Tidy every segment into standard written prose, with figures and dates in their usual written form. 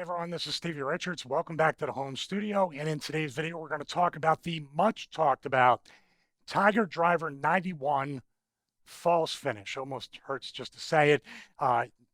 everyone, this is Stevie Richards. Welcome back to the home studio. And in today's video, we're going to talk about the much talked about Tiger Driver 91 false finish. Almost hurts just to say it.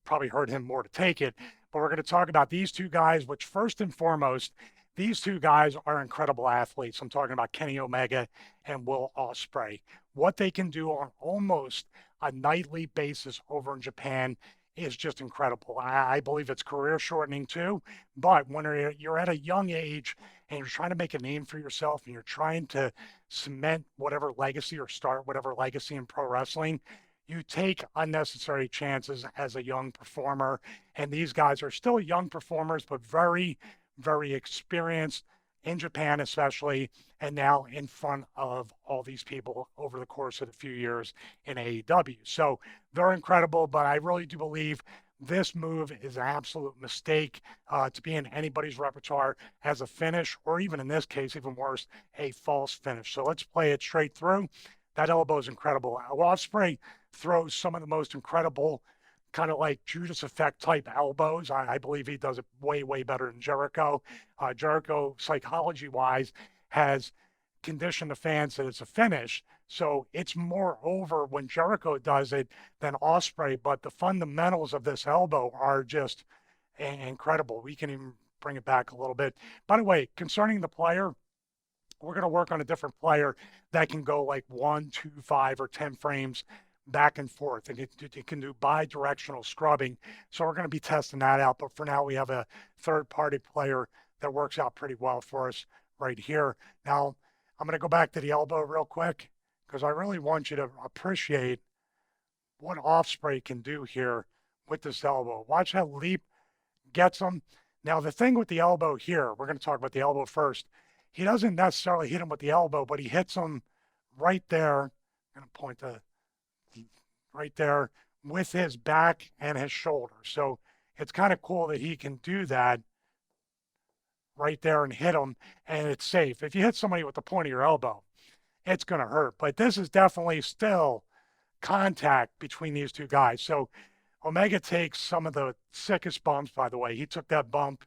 Probably hurt him more to take it. But we're going to talk about these two guys, which first and foremost, these two guys are incredible athletes. I'm talking about Kenny Omega and Will Ospreay. What they can do on almost a nightly basis over in Japan is just incredible. I believe it's career shortening too, but when you're at a young age and you're trying to make a name for yourself and you're trying to cement whatever legacy or start whatever legacy in pro wrestling, you take unnecessary chances as a young performer. And these guys are still young performers, but very, very experienced in Japan, especially, and now in front of all these people over the course of a few years in AEW. So they're incredible, but I really do believe this move is an absolute mistake to be in anybody's repertoire as a finish, or even in this case, even worse, a false finish. So let's play it straight through. That elbow is incredible. Ospreay throws some of the most incredible kind of like Judas Effect type elbows. I believe he does it way, way better than Jericho. Jericho, psychology-wise, has conditioned the fans that it's a finish. So it's more over when Jericho does it than Ospreay. But the fundamentals of this elbow are just incredible. We can even bring it back a little bit. By the way, concerning the player, we're going to work on a different player that can go like 1, 2, 5, or 10 frames back and forth. It can do bi-directional scrubbing. So we're going to be testing that out. But for now, we have a third-party player that works out pretty well for us right here. Now, I'm going to go back to the elbow real quick because I really want you to appreciate what Ospreay can do here with this elbow. Watch how leap gets him. Now, the thing with the elbow here, we're going to talk about the elbow first. He doesn't necessarily hit him with the elbow, but he hits him right there. I'm going to point to right there with his back and his shoulder. So it's kind of cool that he can do that right there and hit him, and it's safe. If you hit somebody with the point of your elbow, it's going to hurt. But this is definitely still contact between these two guys. So Omega takes some of the sickest bumps, by the way. He took that bump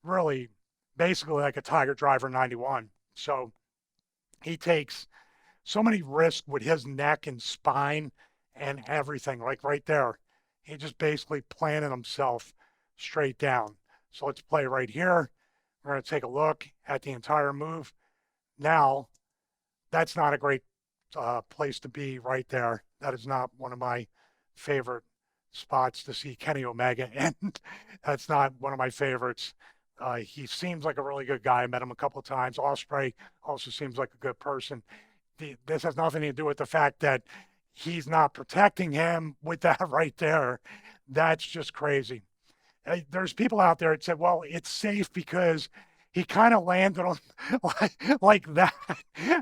really basically like a Tiger Driver 91. So he takes so many risks with his neck and spine and everything, like right there. He just basically planted himself straight down. So let's play right here. We're going to take a look at the entire move. Now, that's not a great place to be right there. That is not one of my favorite spots to see Kenny Omega, and that's not one of my favorites. He seems like a really good guy. I met him a couple of times. Ospreay also seems like a good person. This has nothing to do with the fact that he's not protecting him with that right there. That's just crazy. There's people out there that said, well, it's safe because he kind of landed on like that.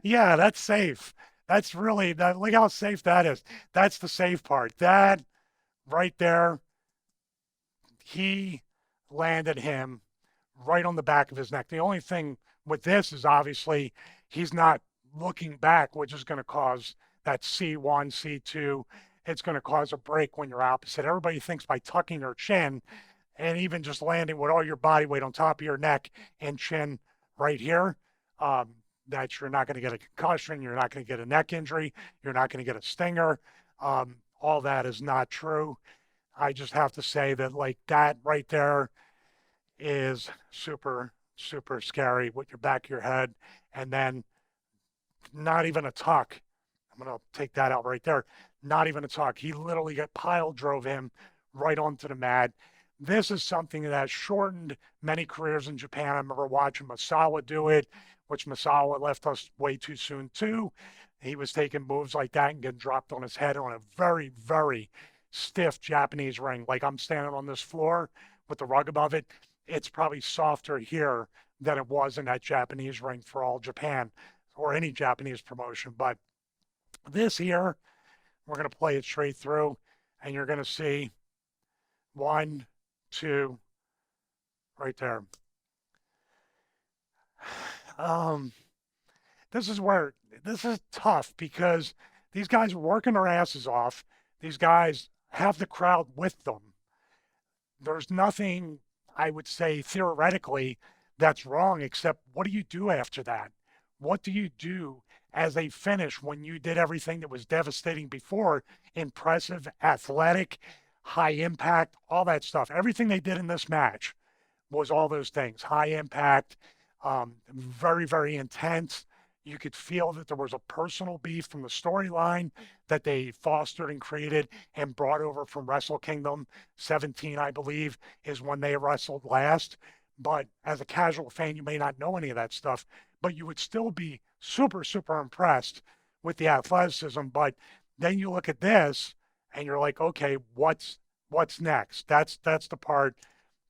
Yeah, that's safe. That's really, look how safe that is. That's the safe part. That right there, he landed him right on the back of his neck. The only thing with this is obviously he's not looking back, which is going to cause that C1, C2. It's going to cause a break when you're opposite. Everybody thinks by tucking your chin and even just landing with all your body weight on top of your neck and chin right here, that you're not going to get a concussion, you're not going to get a neck injury, you're not going to get a stinger. All that is not true. I just have to say that like that right there is super, super scary with your back of your head. And then not even a tuck. I'm going to take that out right there. Not even a tuck. He literally got pile drove him right onto the mat. This is something that shortened many careers in Japan. I remember watching Misawa do it, which Misawa left us way too soon too. He was taking moves like that and getting dropped on his head on a very, very stiff Japanese ring. Like I'm standing on this floor with the rug above it. It's probably softer here than it was in that Japanese ring for All Japan or any Japanese promotion. But this here, we're going to play it straight through, and you're going to see 1, 2, right there. This is tough because these guys are working their asses off. These guys have the crowd with them. There's nothing I would say theoretically that's wrong, except what do you do after that? What do you do as a finish when you did everything that was devastating before? Impressive, athletic, high impact, all that stuff. Everything they did in this match was all those things: high impact, very, very intense. You could feel that there was a personal beef from the storyline that they fostered and created and brought over from Wrestle Kingdom 17, I believe, is when they wrestled last. But as a casual fan, you may not know any of that stuff, but you would still be super, super impressed with the athleticism. But then you look at this and you're like, okay, what's next? That's the part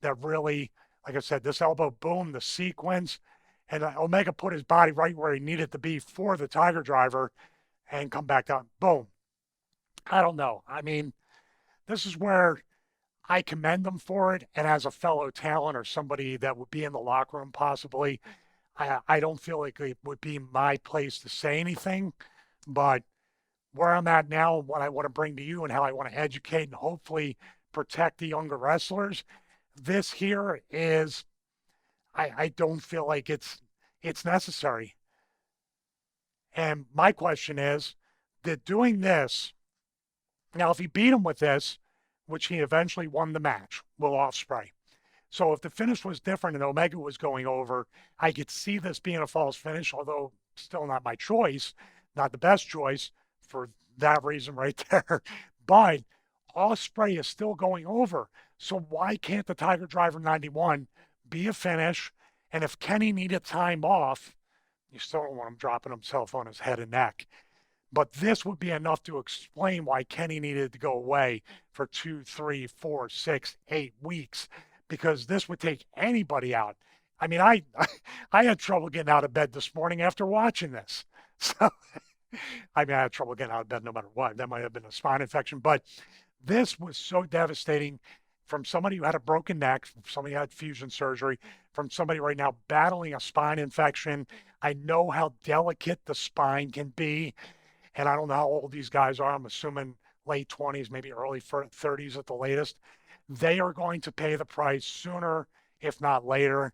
that really, like I said, this elbow boom, the sequence, and Omega put his body right where he needed to be for the Tiger Driver and come back down. Boom. I don't know. I mean, this is where I commend them for it. And as a fellow talent or somebody that would be in the locker room possibly, I don't feel like it would be my place to say anything. But where I'm at now, what I want to bring to you and how I want to educate and hopefully protect the younger wrestlers, this here is, I don't feel like it's necessary. And my question is that doing this, now if he beat him with this, which he eventually won the match, Will Ospreay. So if the finish was different and Omega was going over, I could see this being a false finish, although still not my choice, not the best choice for that reason right there. But Ospreay is still going over. So why can't the Tiger Driver 91 be a finish? And if Kenny needed time off, you still don't want him dropping himself on his head and neck. But this would be enough to explain why Kenny needed to go away for 2, 3, 4, 6, 8 weeks, because this would take anybody out. I mean, I had trouble getting out of bed this morning after watching this. So, I mean, I had trouble getting out of bed no matter what. That might have been a spine infection, but this was so devastating from somebody who had a broken neck, from somebody who had fusion surgery, from somebody right now battling a spine infection. I know how delicate the spine can be. And I don't know how old these guys are. I'm assuming late 20s, maybe early 30s at the latest. They are going to pay the price sooner, if not later.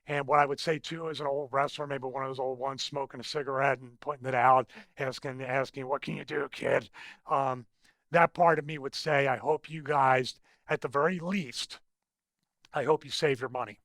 And what I would say too, as an old wrestler, maybe one of those old ones smoking a cigarette and putting it out, asking, what can you do, kid? That part of me would say, I hope you guys, at the very least, I hope you save your money.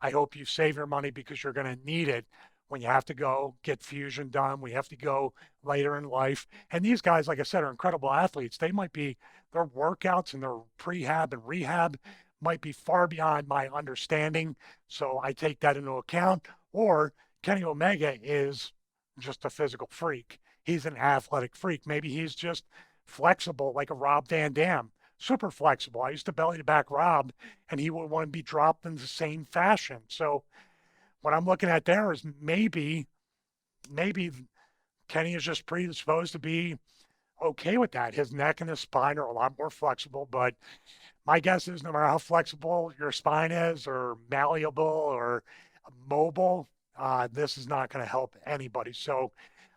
I hope you save your money because you're going to need it when you have to go get fusion done. We have to go later in life. And these guys, like I said, are incredible athletes. They might be, their workouts and their prehab and rehab might be far beyond my understanding. So I take that into account. Or Kenny Omega is just a physical freak. He's an athletic freak. Maybe he's just flexible like a Rob Van Dam. Super flexible. I used to belly to back Rob, and he would want to be dropped in the same fashion. So what I'm looking at there is maybe Kenny is just predisposed to be okay with that. His neck and his spine are a lot more flexible, but my guess is no matter how flexible your spine is or malleable or mobile, this is not going to help anybody. So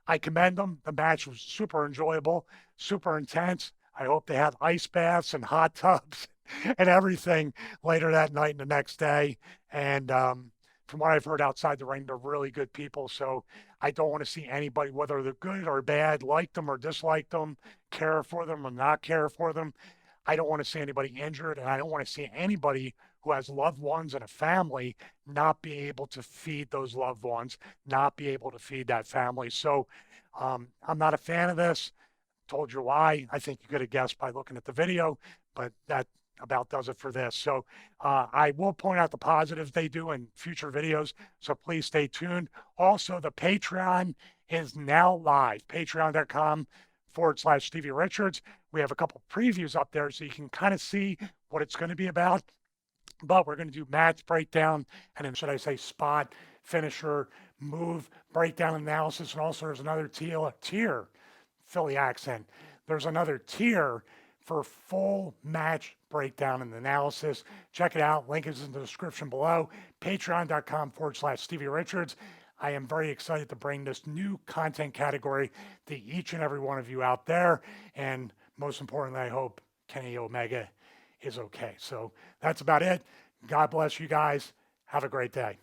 I commend them. The match was super enjoyable, super intense. I hope they had ice baths and hot tubs and everything later that night and the next day. And from what I've heard outside the ring, they're really good people. So I don't want to see anybody, whether they're good or bad, like them or dislike them, care for them or not care for them. I don't want to see anybody injured, and I don't want to see anybody who has loved ones and a family not be able to feed those loved ones, not be able to feed that family. So I'm not a fan of this. Told you why. I think you could have guessed by looking at the video, but that about does it for this. So I will point out the positives they do in future videos. So please stay tuned. Also, the Patreon is now live. Patreon.com/Stevie Richards. We have a couple previews up there so you can kind of see what it's going to be about. But we're going to do match breakdown and then, should I say, spot, finisher, move, breakdown analysis. And also there's another tier, Philly accent. There's another tier for full match breakdown and analysis. Check it out. Link is in the description below. Patreon.com/Stevie Richards. I am very excited to bring this new content category to each and every one of you out there. And most importantly, I hope Kenny Omega is okay. So that's about it. God bless you guys. Have a great day.